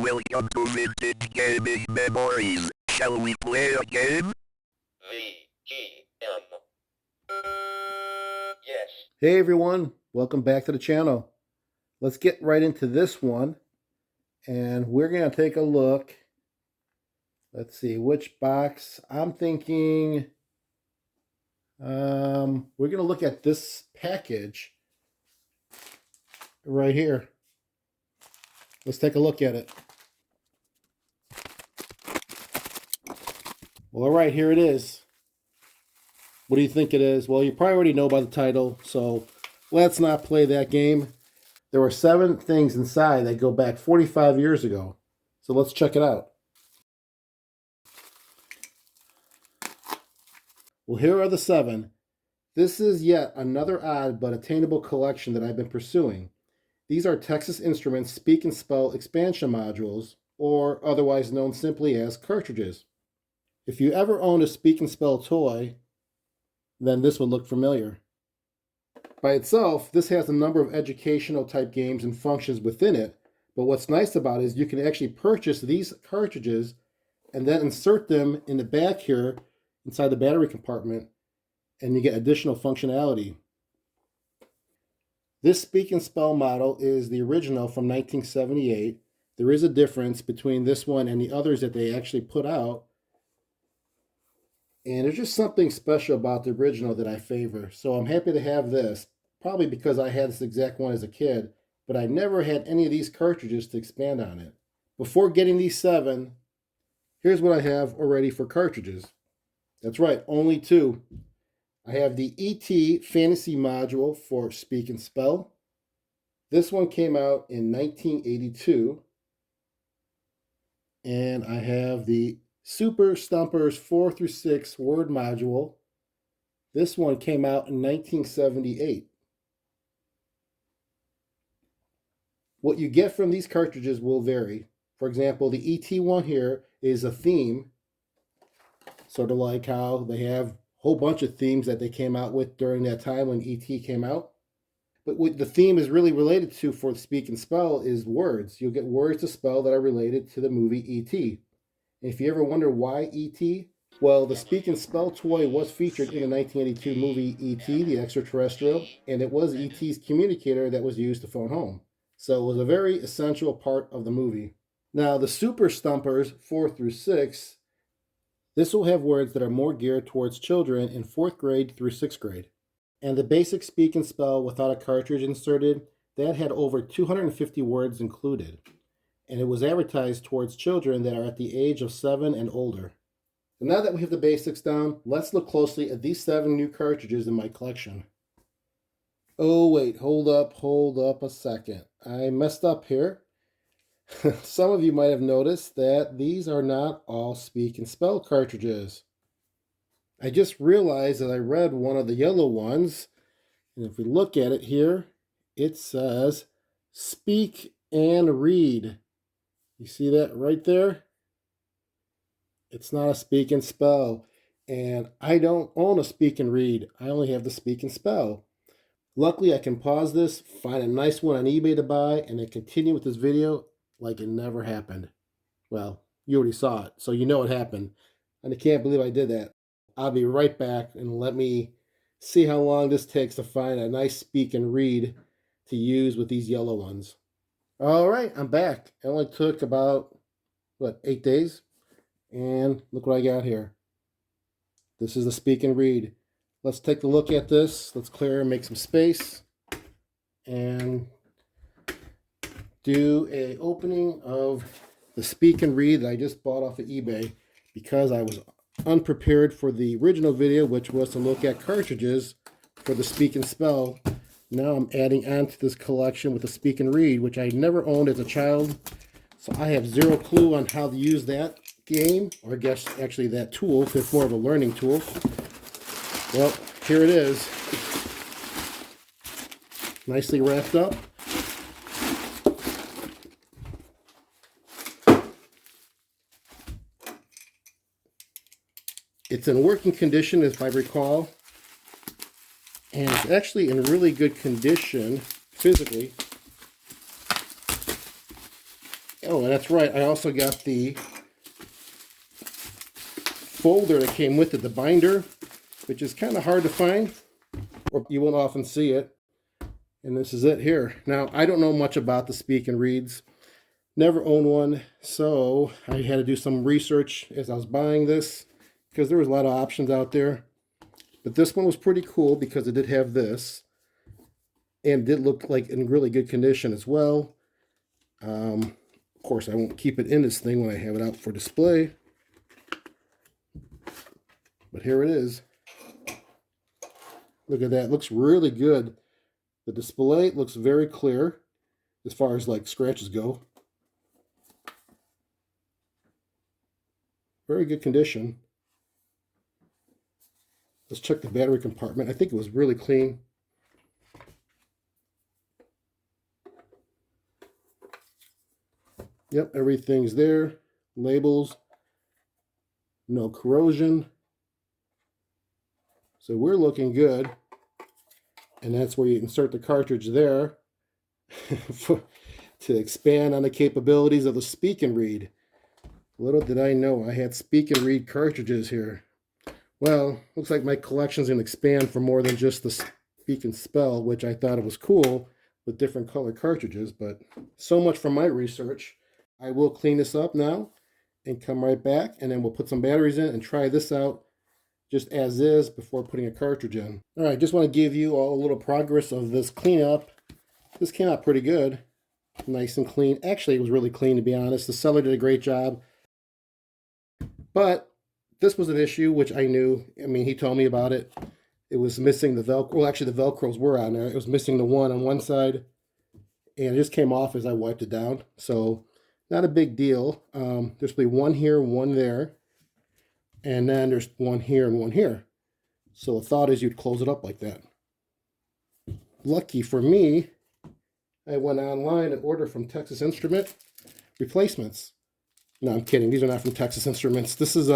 welcome to Vintage Gaming Memories. Shall we play a game? VGM. Yes. Hey everyone, welcome back to the channel. Let's get right into this one, and we're going to take a look. Let's see which box. I'm thinking we're going to look at this package right here. Let's take a look at it. Well, all right, here it is. What do you think it is? Well, you probably already know by the title, so let's not play that game. There were 7 things inside that go back 45 years ago. So let's check it out. Well, here are the 7. This is yet another odd but attainable collection that I've been pursuing. These are Texas Instruments Speak and Spell expansion modules, or otherwise known simply as cartridges. If you ever owned a Speak and Spell toy, then this would look familiar. By itself, this has a number of educational type games and functions within it, but what's nice about it is you can actually purchase these cartridges and then insert them in the back here inside the battery compartment, and you get additional functionality. This Speak and Spell model is the original from 1978. There is a difference between this one and the others that they actually put out. And there's just something special about the original that I favor. So I'm happy to have this, probably because I had this exact one as a kid, but I never had any of these cartridges to expand on it. Before getting these 7, here's what I have already for cartridges. That's right, only 2. I have the E.T. Fantasy module for Speak and Spell. This one came out in 1982. And I have the Super Stumpers 4 through 6 Word module. This one came out in 1978. What you get from these cartridges will vary. For example, the E.T. one here is a theme, sort of like how they have a whole bunch of themes that they came out with during that time when E.T. came out. But what the theme is really related to for Speak and Spell is words. You'll get words to spell that are related to the movie E.T. If you ever wonder why E.T., well, the Speak and Spell toy was featured in the 1982 movie E.T., the Extraterrestrial, and it was E.T.'s communicator that was used to phone home. So it was a very essential part of the movie. Now, the Super Stumpers 4 through 6, this will have words that are more geared towards children in 4th grade through 6th grade. And the basic Speak and Spell without a cartridge inserted, that had over 250 words included. And it was advertised towards children that are at the age of 7 and older. So now that we have the basics down, let's look closely at these 7 new cartridges in my collection. Oh wait, hold up a second. I messed up here. Some of you might have noticed that these are not all Speak and Spell cartridges. I just realized that I read one of the yellow ones, and if we look at it here, it says Speak and Read. You see that right there? It's not a Speak and Spell. And I don't own a Speak and Read. I only have the Speak and Spell. Luckily, I can pause this, find a nice one on eBay to buy, and then continue with this video like it never happened. Well, you already saw it, so you know it happened. And I can't believe I did that. I'll be right back, and let me see how long this takes to find a nice Speak and Read to use with these yellow ones. All right, I'm back. It only took about, 8 days? And look what I got here. This is the Speak and Read. Let's take a look at this. Let's clear and make some space. And do a opening of the Speak and Read that I just bought off of eBay because I was unprepared for the original video, which was to look at cartridges for the Speak and Spell. Now I'm adding on to this collection with the Speak and Read, which I never owned as a child. So I have zero clue on how to use that game, or I guess actually that tool, because it's more of a learning tool. Well, here it is. Nicely wrapped up. It's in working condition, if I recall. And it's actually in really good condition physically. Oh, and that's right. I also got the folder that came with it, the binder, which is kind of hard to find, or you won't often see it. And this is it here. Now, I don't know much about the Speak and Reads. Never owned one, so I had to do some research as I was buying this, because there was a lot of options out there. But this one was pretty cool because it did have this, and did look like in really good condition as well. Of course, I won't keep it in this thing when I have it out for display. But here it is. Look at that. It looks really good. The display looks very clear as far as like scratches go. Very good condition. Let's check the battery compartment. I think it was really clean. Yep, everything's there. Labels. No corrosion. So we're looking good. And that's where you insert the cartridge there to expand on the capabilities of the Speak and Read. Little did I know I had Speak and Read cartridges here. Well, looks like my collection's going to expand for more than just the Speak and Spell, which I thought it was cool with different color cartridges, but so much from my research. I will clean this up now and come right back, and then we'll put some batteries in and try this out just as is before putting a cartridge in. All right, just want to give you all a little progress of this cleanup. This came out pretty good. Nice and clean. Actually, it was really clean, to be honest. The seller did a great job. But this was an issue, which I knew. I mean, he told me about it. It was missing the Velcro. Well, actually, the Velcros were on there. It was missing the one on one side. And it just came off as I wiped it down. So, not a big deal. There's probably one here, one there. And then there's one here and one here. So the thought is you'd close it up like that. Lucky for me, I went online and ordered from Texas Instrument replacements. No, I'm kidding. These are not from Texas Instruments. This is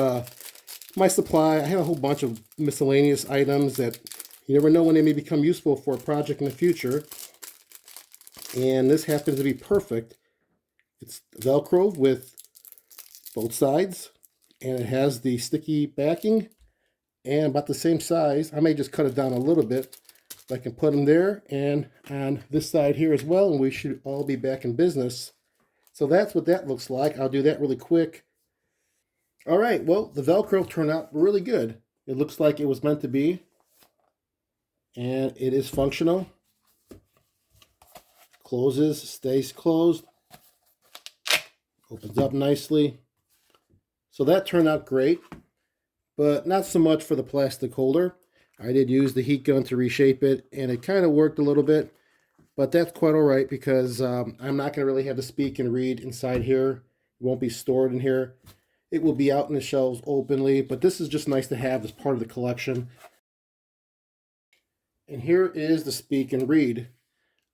my supply. I have a whole bunch of miscellaneous items that you never know when they may become useful for a project in the future. And this happens to be perfect. It's Velcro with both sides. And it has the sticky backing and about the same size. I may just cut it down a little bit. I can put them there and on this side here as well, and we should all be back in business. So that's what that looks like. I'll do that really quick. All right, well, the Velcro turned out really good. It looks like it was meant to be, and it is functional. Closes, stays closed, opens up nicely. So that turned out great, but not so much for the plastic holder. I did use the heat gun to reshape it, and it kind of worked a little bit, but that's quite all right because I'm not going to really have to Speak and Read inside here. It won't be stored in here. It will be out in the shelves openly, but this is just nice to have as part of the collection. And here is the Speak and Read.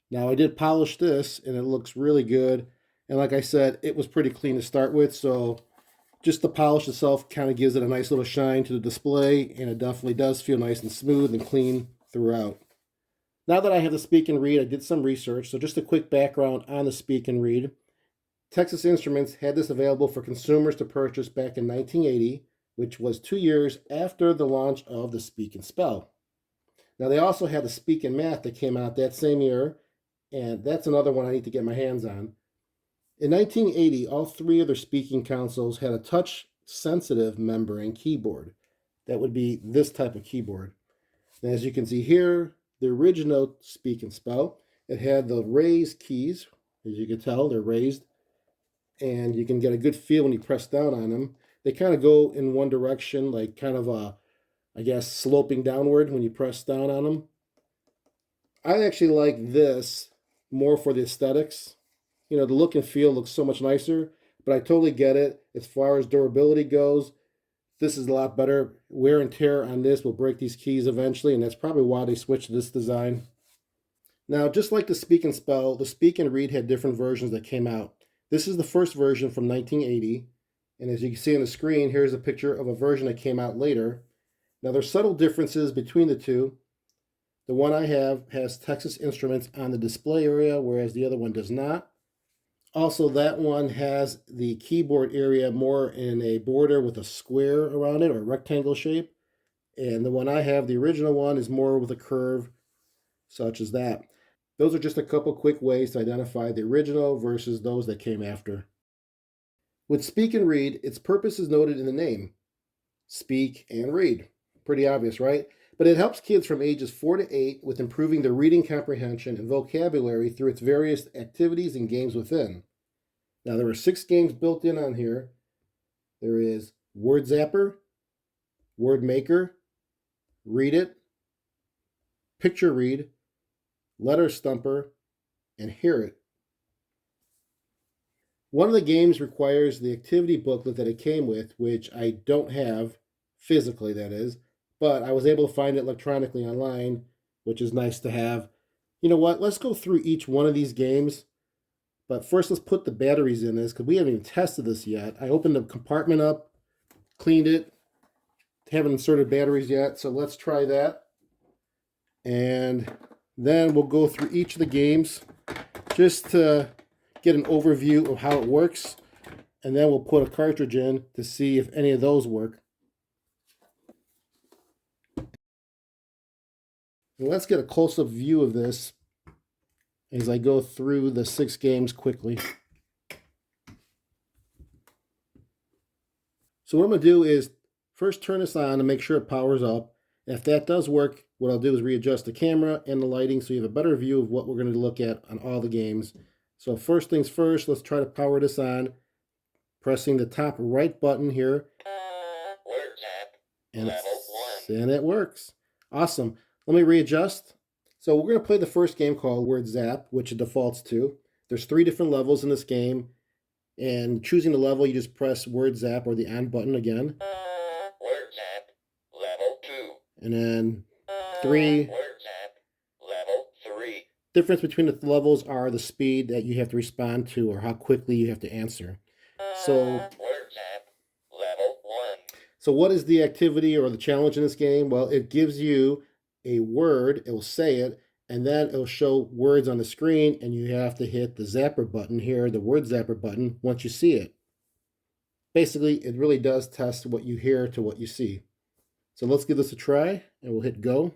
Now, I did polish this, and it looks really good. And like I said, it was pretty clean to start with, so just the polish itself kind of gives it a nice little shine to the display, and it definitely does feel nice and smooth and clean throughout. Now that I have the Speak and Read, I did some research, so just a quick background on the Speak and Read. Texas Instruments had this available for consumers to purchase back in 1980, which was 2 years after the launch of the Speak and Spell. Now they also had the Speak and Math that came out that same year, and that's another one I need to get my hands on. In 1980, all three of their speaking consoles had a touch-sensitive membrane keyboard. That would be this type of keyboard. And as you can see here, the original Speak and Spell, it had the raised keys. As you can tell, they're raised. And you can get a good feel when you press down on them. They kind of go in one direction, like kind of I guess, sloping downward when you press down on them. I actually like this more for the aesthetics. You know, the look and feel looks so much nicer, but I totally get it. As far as durability goes, this is a lot better. Wear and tear on this will break these keys eventually, and that's probably why they switched to this design. Now, just like the Speak and Spell, the Speak and Read had different versions that came out. This is the first version from 1980, and as you can see on the screen, here's a picture of a version that came out later. Now, there's subtle differences between the two. The one I have has Texas Instruments on the display area, whereas the other one does not. Also, that one has the keyboard area more in a border with a square around it or a rectangle shape. And the one I have, the original one, is more with a curve, such as that. Those are just a couple quick ways to identify the original versus those that came after. With Speak and Read, its purpose is noted in the name. Speak and read. Pretty obvious, right? But it helps kids from ages 4 to 8 with improving their reading comprehension and vocabulary through its various activities and games within. Now, there are 6 games built in on here. There is Word Zapper, Word Maker, Read It, Picture Read, Letter Stumper, and Hear It. One of the games requires the activity booklet that it came with, which I don't have physically, that is, but I was able to find it electronically online, which is nice to have. You know what? Let's go through each one of these games, but first let's put the batteries in this because we haven't even tested this yet. I opened the compartment up, cleaned it, haven't inserted batteries yet, so let's try that. And then we'll go through each of the games just to get an overview of how it works, and then we'll put a cartridge in to see if any of those work. And let's get a close-up view of this as I go through the 6 games quickly. So what I'm going to do is first turn this on and make sure it powers up. And if that does work, what I'll do is readjust the camera and the lighting so you have a better view of what we're going to look at on all the games. So first things first, let's try to power this on. Pressing the top right button here. Word Zap. And it works. Awesome. Let me readjust. So we're going to play the first game called Word Zap, which it defaults to. There's 3 different levels in this game. And choosing the level, you just press Word Zap or the on button again. Word Zap. Level 2. And then 3. Word Zap. Level 3. Difference between the levels are the speed that you have to respond to or how quickly you have to answer. So, Word Zap. Level 1. So what is the activity or the challenge in this game? Well, it gives you a word, it will say it, and then it'll show words on the screen, and you have to hit the zapper button here, the Word Zapper button, once you see it. Basically, it really does test what you hear to what you see. So let's give this a try, and we'll hit go.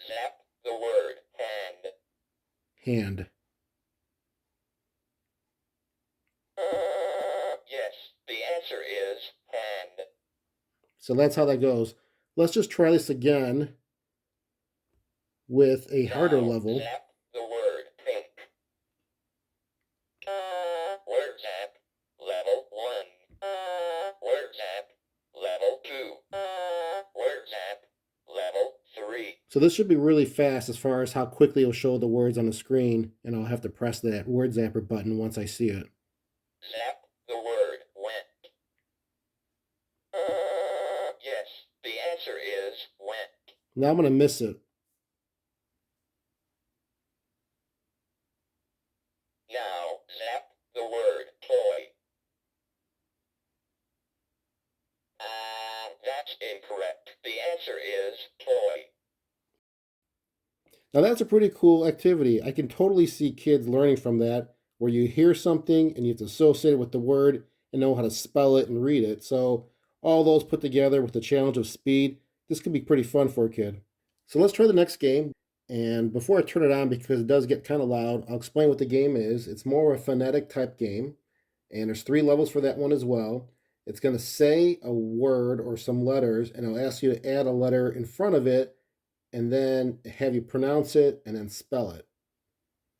Zap the word hand. Hand. Yes, the answer is hand. So that's how that goes. Let's just try this again with a harder Now, level. Zap the word pink. Word Zap. Level 1. Word Zap. Level 2. Word Zap. Level 3. So this should be really fast as far as how quickly it'll show the words on the screen, and I'll have to press that Word Zapper button once I see it. Zap the word went. Yes, the answer is went. Now I'm going to miss it. Now, zap the word toy. That's incorrect. The answer is toy. Now that's a pretty cool activity. I can totally see kids learning from that, where you hear something and you have to associate it with the word and know how to spell it and read it. So all those put together with the challenge of speed, this could be pretty fun for a kid. So let's try the next game. And before I turn it on, because it does get kind of loud, I'll explain what the game is. It's more of a phonetic type game, and there's 3 levels for that one as well. It's going to say a word or some letters, and it'll ask you to add a letter in front of it, and then have you pronounce it and then spell it.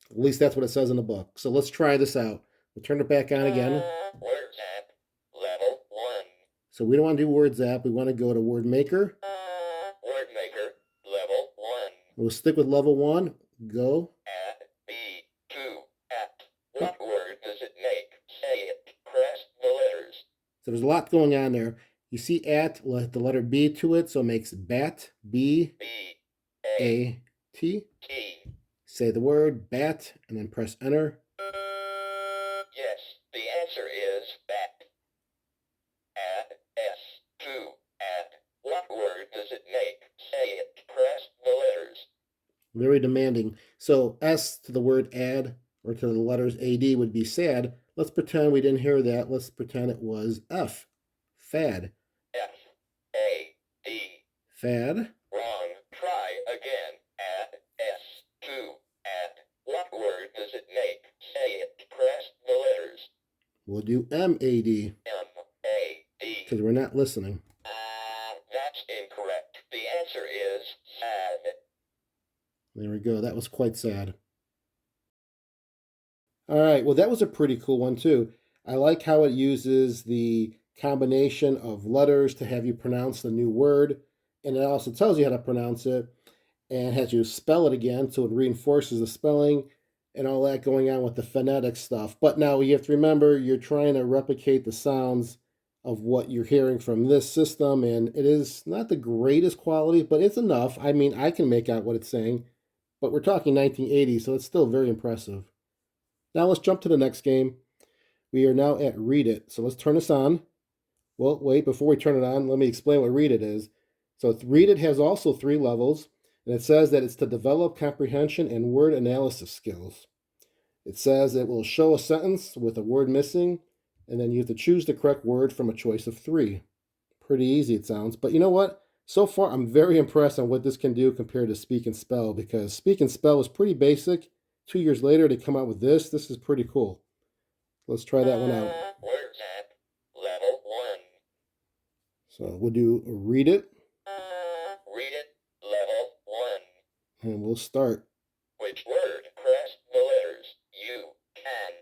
At least that's what it says in the book. So let's try this out. We'll turn it back on again. Word Zap. Level 1. So we don't want to do Word Zap. We want to go to Word Maker. Word Maker. Level 1. We'll stick with level 1. Go. Add B to at. What word does it make? Say it. Press the letters. So there's a lot going on there. You see at, we'll hit the letter B to it, so it makes bat, B, B A, T. T. Say the word bat, and then press enter. Yes, the answer is bat. Add S to at. What word does it make? Say it. Press the letters. Very demanding. So S to the word add, or to the letters AD would be sad. Let's pretend we didn't hear that. Let's pretend it was F. Fad. F-A-D. Fad. Wrong. Try again. Add S to add. What word does it make? Say it. Press the letters. We'll do MAD. M-A-D. Because we're not listening. That's incorrect. The answer is sad. There we go. That was quite sad. All right. Well, that was a pretty cool one, too. I like how it uses the combination of letters to have you pronounce the new word. And it also tells you how to pronounce it and has you spell it again. So it reinforces the spelling and all that going on with the phonetic stuff. But now you have to remember you're trying to replicate the sounds of what you're hearing from this system. And it is not the greatest quality, but it's enough. I mean, I can make out what it's saying. But we're talking 1980, so it's still very impressive. Now let's jump to the next game. We are now at Read It. So let's turn this on. Well, wait, before we turn it on, let me explain what Read It is. So Read It has also 3 levels, and it says that it's to develop comprehension and word analysis skills. It says it will show a sentence with a word missing, and then you have to choose the correct word from a choice of 3. Pretty easy, it sounds. But you know what? So far, I'm very impressed on what this can do compared to Speak and Spell, because Speak and Spell was pretty basic. 2 years later, they come out with this. This is pretty cool. Let's try that one out. Word Zap. Level 1. So we'll do Read It. Read it. Level 1. And we'll start. Which word? Press the letters. You can.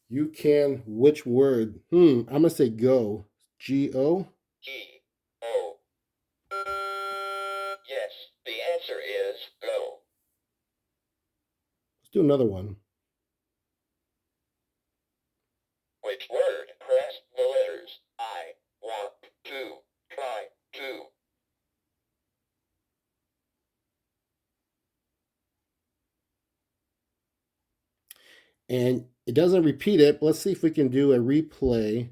You can, which word? I'm going to say go. G-O? G-O. Yes, the answer is go. Let's do another one. Which word? Press the letters. I want to try to. And it doesn't repeat it. Let's see if we can do a replay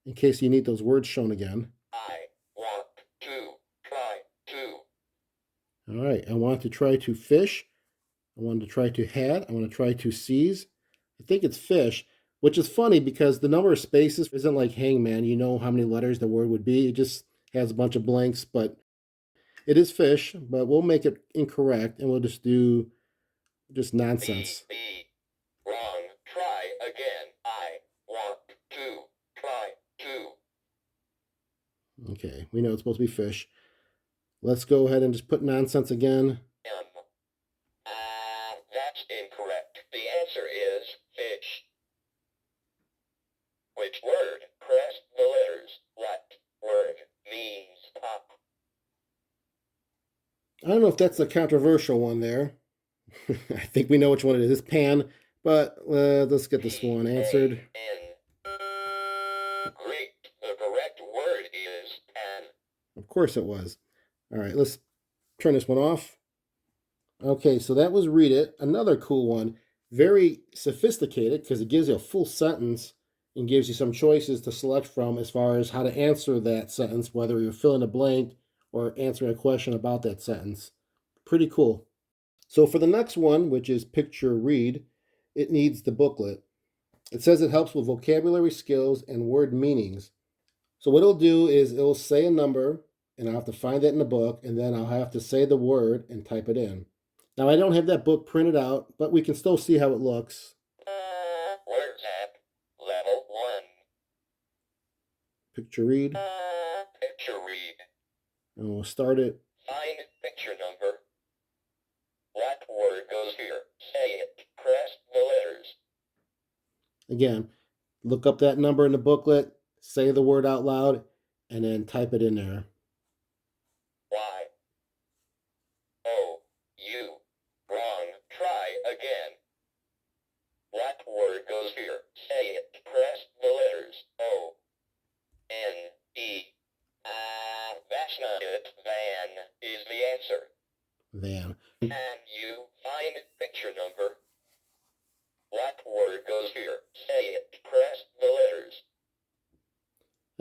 in case you need those words shown again. I want to try to. All right. I want to try to fish. I want to try to had. I want to try to seize. I think it's fish, which is funny because the number of spaces isn't like hangman. You know how many letters the word would be. It just has a bunch of blanks, but it is fish, but we'll make it incorrect and we'll just do just nonsense. B. Wrong. Try again. I want to try to. Okay, we know it's supposed to be fish. Let's go ahead and just put nonsense again. That's incorrect. The answer is fish. Which word? Press the letters. What word means pop? I don't know if that's a controversial one there. I think we know which one it is. It's pan, but let's get this one answered. Great. The correct word is pan. Of course it was. All right, let's turn this one off. Okay, so that was Read It. Another cool one. Very sophisticated because it gives you a full sentence and gives you some choices to select from as far as how to answer that sentence, whether you're filling a blank or answering a question about that sentence. Pretty cool. So for the next one, which is Picture Read, it needs the booklet. It says it helps with vocabulary skills and word meanings. So what it'll do is it'll say a number, and I'll have to find that in the book, and then I'll have to say the word and type it in. Now, I don't have that book printed out, but we can still see how it looks. Word Zap. Level 1. Picture Read. Picture Read. And we'll start it. Find picture number. What word goes here? Say it. Press the letters. Again, look up that number in the booklet, say the word out loud, and then type it in there. Y-O-U. Wrong. Try again. What word goes here? Say it. Press the letters. O-N-E. That's not it. Van is the answer. Van. Can you find picture number? What word goes here? Say it. Press the letters.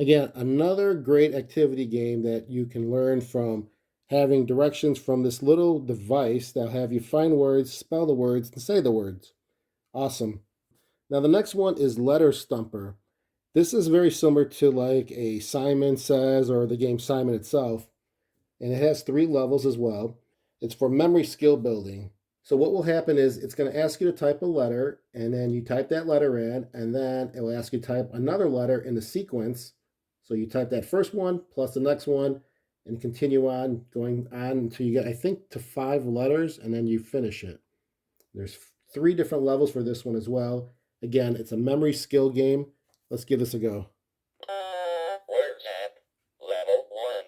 Again, another great activity game that you can learn from having directions from this little device that'll have you find words, spell the words, and say the words. Awesome. Now the next one is Letter Stumper. This is very similar to like a Simon Says or the game Simon itself, and it has 3 levels as well. It's for memory skill building. So what will happen is it's going to ask you to type a letter, and then you type that letter in, and then it will ask you to type another letter in the sequence. So you type that first one plus the next one and continue on going on until you get, I think, to 5 letters, and then you finish it. There's 3 different levels for this one as well. Again, it's a memory skill game. Let's give this a go. Word Zap, level 1.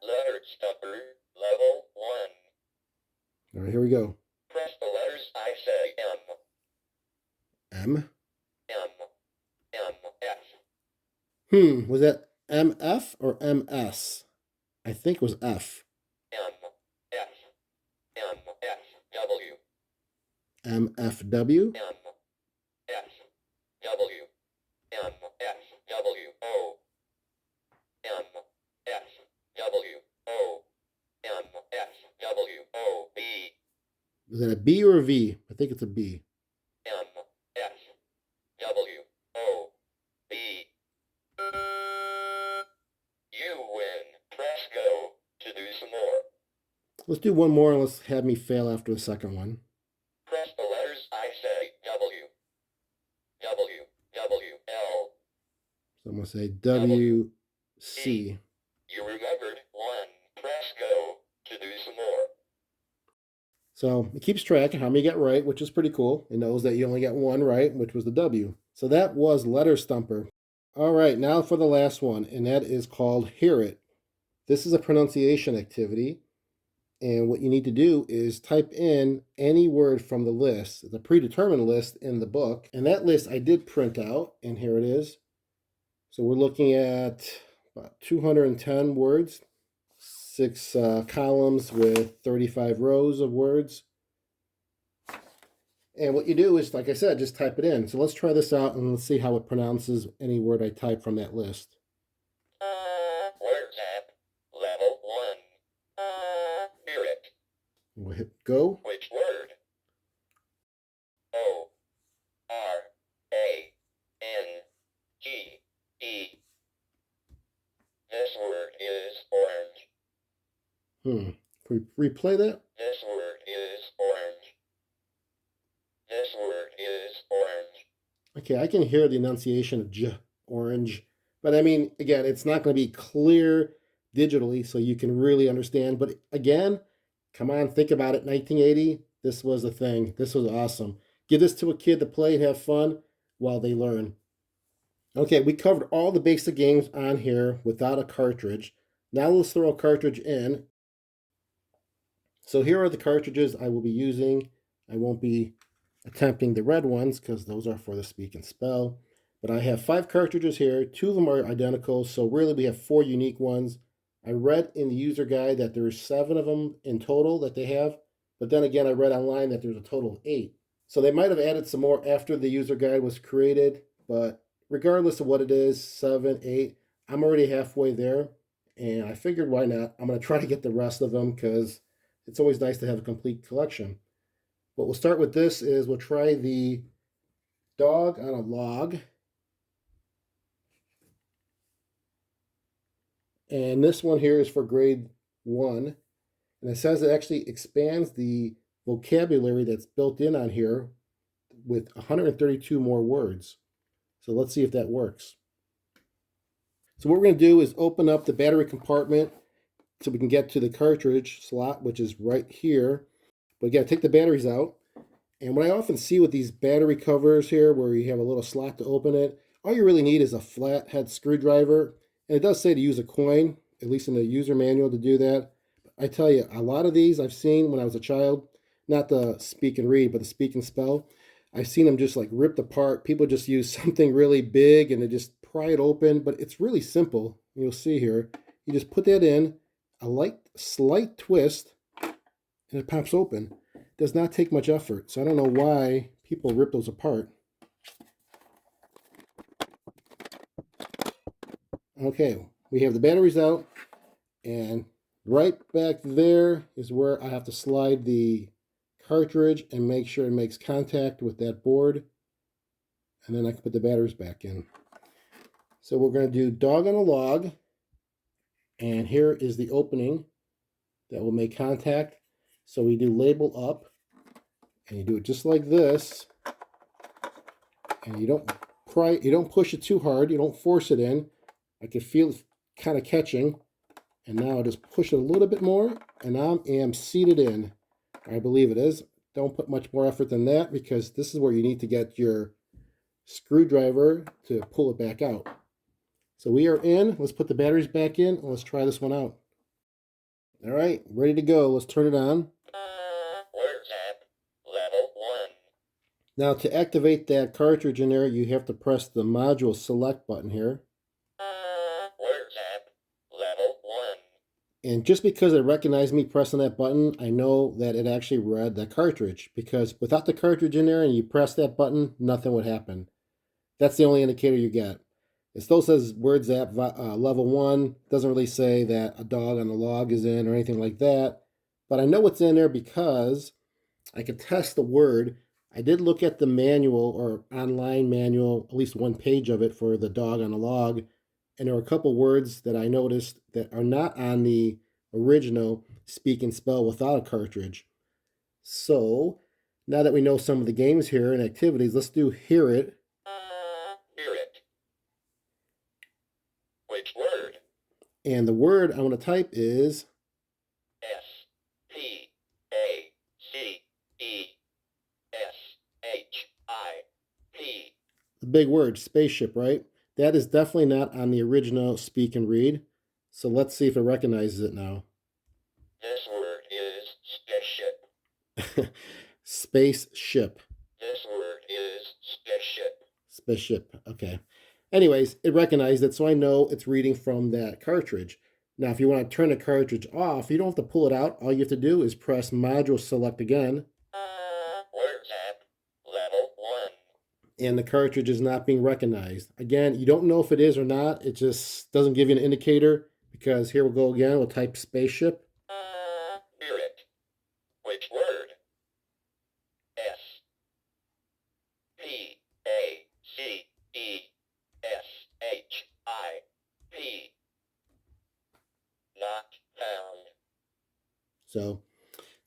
Letter Stumper, level 1. All right, here we go. Press the letters I say M. F. Was that MF or MS? I think it was F. MFW. MFW. MFW. MFWO. MFWO. MFWOB. Is that a B or a V? I think it's a B. MFWOB. You win. Press go to do some more. Let's do one more and let's have me fail after the second one. Press the letters I say W. W. W. L. So I'm going to say W, C. You remembered 1. Press go to do some more. So it keeps track of how many you get right, which is pretty cool. It knows that you only got 1 right, which was the W. So that was Letter Stumper. All right, now for the last one, and that is called Hear It. This is a pronunciation activity, and what you need to do is type in any word from the list, the predetermined list in the book, and that list I did print out, and here it is. So we're looking at about 210 words, 6 columns with 35 rows of words. And what you do is, like I said, just type it in. So let's try this out and let's see how it pronounces any word I type from that list. Word Zap, level 1. Hear it. We'll hit go. Which word? O-R-A-N-G-E. This word is orange. Can we replay that? This word is orange. This word is orange. Okay, I can hear the enunciation of J, orange. But I mean, again, it's not going to be clear digitally so you can really understand. But again, come on, think about it. 1980, this was a thing. This was awesome. Give this to a kid to play and have fun while they learn. Okay, we covered all the basic games on here without a cartridge. Now let's throw a cartridge in. So here are the cartridges I will be using. I won't be attempting the red ones because those are for the speak and spell. But I have 5 cartridges here. 2 of them are identical, so really we have 4 unique ones. I read in the user guide that there's 7 of them in total that they have, but then again I read online that there's a total of 8. So they might have added some more after the user guide was created, but regardless of what it is, 7, 8, I'm already halfway there, and I figured why not? I'm going to try to get the rest of them because it's always nice to have a complete collection. What we'll start with this is we'll try the dog on a log. And this one here is for grade 1. And it says it actually expands the vocabulary that's built in on here with 132 more words. So let's see if that works. So what we're going to do is open up the battery compartment so we can get to the cartridge slot, which is right here. But again, take the batteries out. And what I often see with these battery covers here, where you have a little slot to open it, all you really need is a flathead screwdriver. And it does say to use a coin, at least in the user manual, to do that. I tell you, a lot of these I've seen when I was a child, not the speak and read, but the speak and spell. I've seen them just like ripped apart. People just use something really big and they just pry it open, but it's really simple. You'll see here. You just put that in, a slight twist, and it pops open. It does not take much effort, so I don't know why people rip those apart. Okay, we have the batteries out, and right back there is where I have to slide the cartridge and make sure it makes contact with that board, and then I can put the batteries back in. So we're going to do dog on a log, and here is the opening that will make contact. So we do label up, and you do it just like this, and you don't push it too hard, you don't force it in. I can feel it kind of catching, and now I just push it a little bit more, and I am seated in. I believe it is. Don't put much more effort than that, because this is where you need to get your screwdriver to pull it back out. So we are in. Let's put the batteries back in, and let's try this one out. All right, ready to go. Let's turn it on. Word Zap, level 1. Now to activate that cartridge in there, you have to press the module select button here. Word Zap, level 1. And just because it recognized me pressing that button, I know that it actually read the cartridge, because without the cartridge in there and you press that button, nothing would happen. That's the only indicator you get. It still says Word Zap level 1. Doesn't really say that a dog on the log is in or anything like that. But I know it's in there because I could test the word. I did look at the manual or online manual, at least one page of it for the dog on the log. And there were a couple words that I noticed that are not on the original Speak and Spell without a cartridge. So now that we know some of the games here and activities, let's do Hear It. Hear it. Which word? And the word I want to type is S-P-A-C-E-S-H-I-P. the big word, spaceship, right? That is definitely not on the original Speak and Read. So let's see if it recognizes it now. This word is spaceship. Spaceship. This word is spaceship. Spaceship. Okay. Anyways, it recognized it, so I know it's reading from that cartridge. Now, if you want to turn the cartridge off, you don't have to pull it out. All you have to do is press Module Select again. Word Zap, level 1. And the cartridge is not being recognized. Again, you don't know if it is or not. It just doesn't give you an indicator, because here we'll go again. We'll type spaceship. Hear it. Which word? S-P-A-C-E-S-H-I-P. Not found. So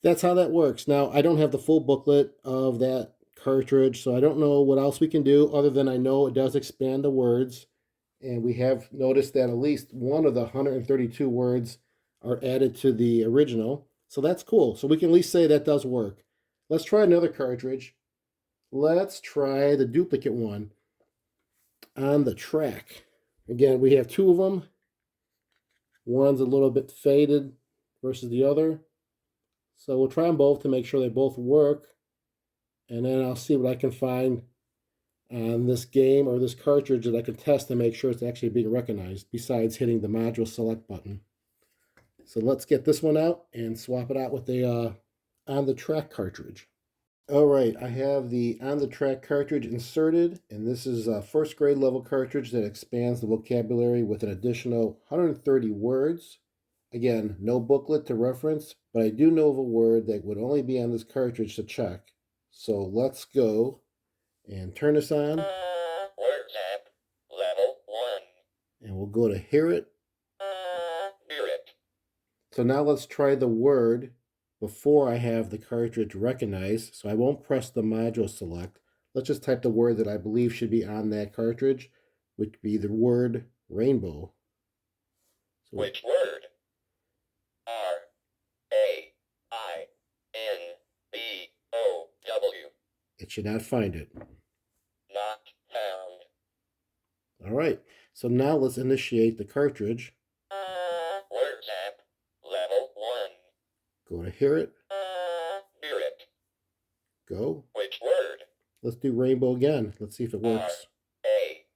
that's how that works. Now, I don't have the full booklet of that cartridge, so I don't know what else we can do other than I know it does expand the words. And we have noticed that at least one of the 132 words are added to the original. So that's cool. So we can at least say that does work. Let's try another cartridge. Let's try the duplicate one on the track. Again, we have two of them. One's a little bit faded versus the other. So we'll try them both to make sure they both work. And then I'll see what I can find on this game or this cartridge that I can test to make sure it's actually being recognized, besides hitting the module select button. So let's get this one out and swap it out with the on the track cartridge. All right, I have the on the track cartridge inserted, and this is a first grade level cartridge that expands the vocabulary with an additional 130 words. Again, no booklet to reference, but I do know of a word that would only be on this cartridge to check. So let's go and turn this on. Word Zap, level 1. And we'll go to Hear It. Hear it. So now let's try the word before I have the cartridge recognized. So I won't press the module select. Let's just type the word that I believe should be on that cartridge, which would be the word rainbow. So Which word? R-A-I-N-B-O-W. it should not find it. Not found. All right. So now let's initiate the cartridge. Word Zap, level 1. Go to Hear It. Hear it. Go. Which word? Let's do rainbow again. Let's see if it works. R-A-I-N-B-O-W.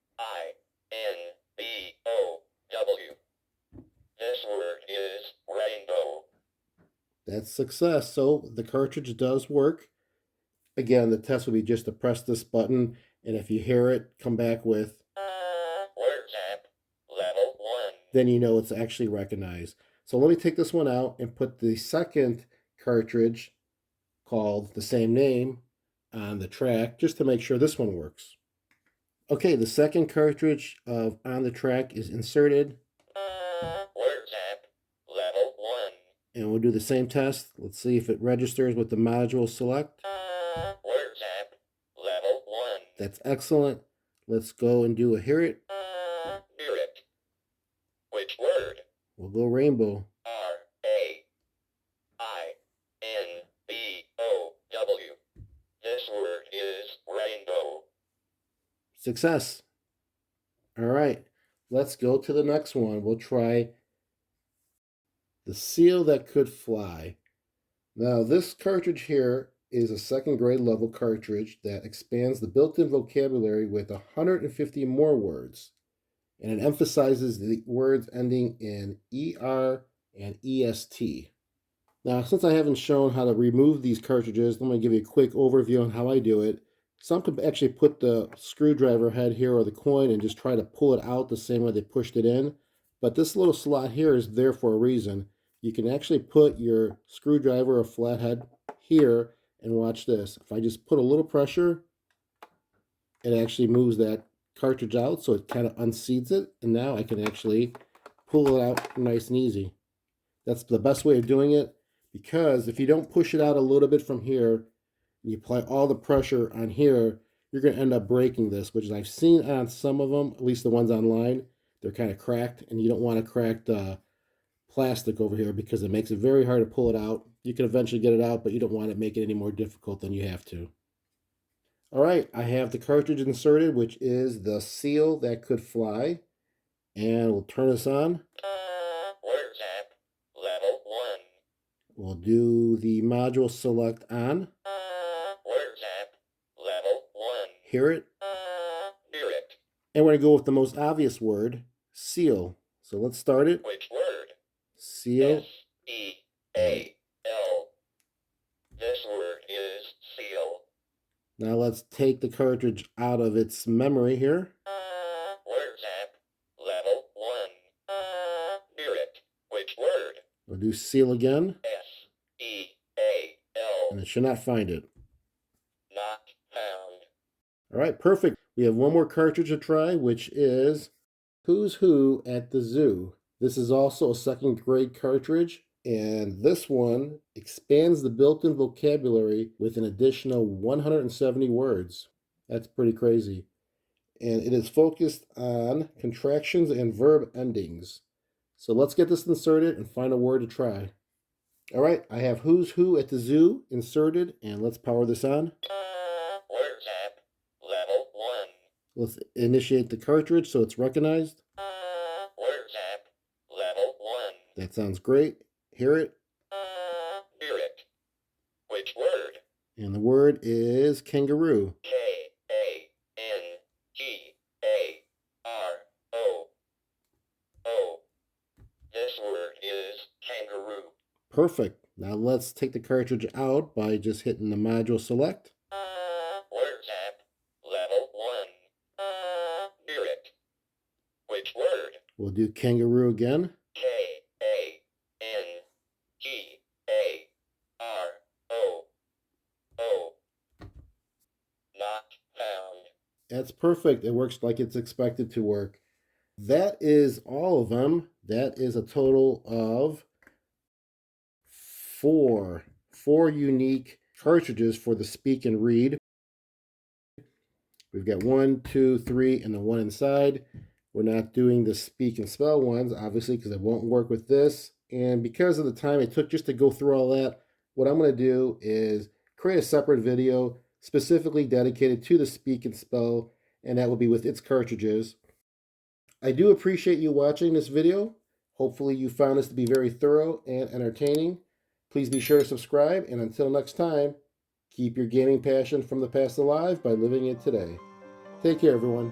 This word is rainbow. That's success. So the cartridge does work. Again, the test would be just to press this button, and if you hear it, come back with Word Zap, level 1. then you know it's actually recognized. So let me take this one out and put the second cartridge called the same name on the track just to make sure this one works. Okay, the second cartridge of On the Track is inserted. Word Zap, level 1. And we'll do the same test. Let's see if it registers with the module select. Word Zap, level 1. That's excellent. Let's go and do a hear it. Hear it. Which word? We'll go rainbow. R-A-I-N-B-O-W. This word is rainbow. Success. All right, let's go to the next one. We'll try the seal that could fly. Now, this cartridge here is a second grade level cartridge that expands the built-in vocabulary with 150 more words, and it emphasizes the words ending in ER and EST. Now, since I haven't shown how to remove these cartridges, I'm going to give you a quick overview on how I do it. Some could actually put the screwdriver head here or the coin and just try to pull it out the same way they pushed it in. But this little slot here is there for a reason. You can actually put your screwdriver or flathead here and watch this. If I just put a little pressure, it actually moves that cartridge out, so it kind of unseats it. And now I can actually pull it out nice and easy. That's the best way of doing it, because if you don't push it out a little bit from here, and you apply all the pressure on here, you're going to end up breaking this, which I've seen on some of them, at least the ones online. They're kind of cracked, and you don't want to crack the plastic over here because it makes it very hard to pull it out. You can eventually get it out, but you don't want to make it any more difficult than you have to. All right, I have the cartridge inserted, which is the seal that could fly, and we'll turn this on. Word Zap, level 1. We'll do the module select on. Word Zap, level 1. Hear it. Hear it. And we're going to go with the most obvious word, seal. So let's start it. Which word? Seal. S-E-A-L. This word is seal. Now let's take the cartridge out of its memory here. Word Zap, level 1. Hear it. Which word? We'll do seal again. S-E-A-L. And it should not find it. Not found. All right, perfect. We have one more cartridge to try, which is Who's Who at the Zoo. This is also a second grade cartridge, and this one expands the built-in vocabulary with an additional 170 words. That's pretty crazy. And it is focused on contractions and verb endings. So let's get this inserted and find a word to try. All right, I have Who's Who at the Zoo inserted, and let's power this on. Word Zap, level 1. Let's initiate the cartridge so it's recognized. Word Zap, level 1. That sounds great. Hear it. Hear it. Which word? And the word is kangaroo. K-A-N-G-A-R-O-O. This word is kangaroo. Perfect. Now let's take the cartridge out by just hitting the module select. Word Zap, level 1. Hear it. Which word? We'll do kangaroo again. K-A-N-G-A-R-O-O. Not found. That's perfect. It works like it's expected to work. That is all of them. That is a total of four unique cartridges for the speak and read. We've got 1, 2, 3, and the one inside. We're not doing the speak and spell ones, obviously, because it won't work with this. And because of the time it took just to go through all that, what I'm going to do is create a separate video specifically dedicated to the speak and spell, and that will be with its cartridges. I do appreciate you watching this video. Hopefully you found this to be very thorough and entertaining. Please be sure to subscribe, and until next time, keep your gaming passion from the past alive by living it today. Take care, everyone.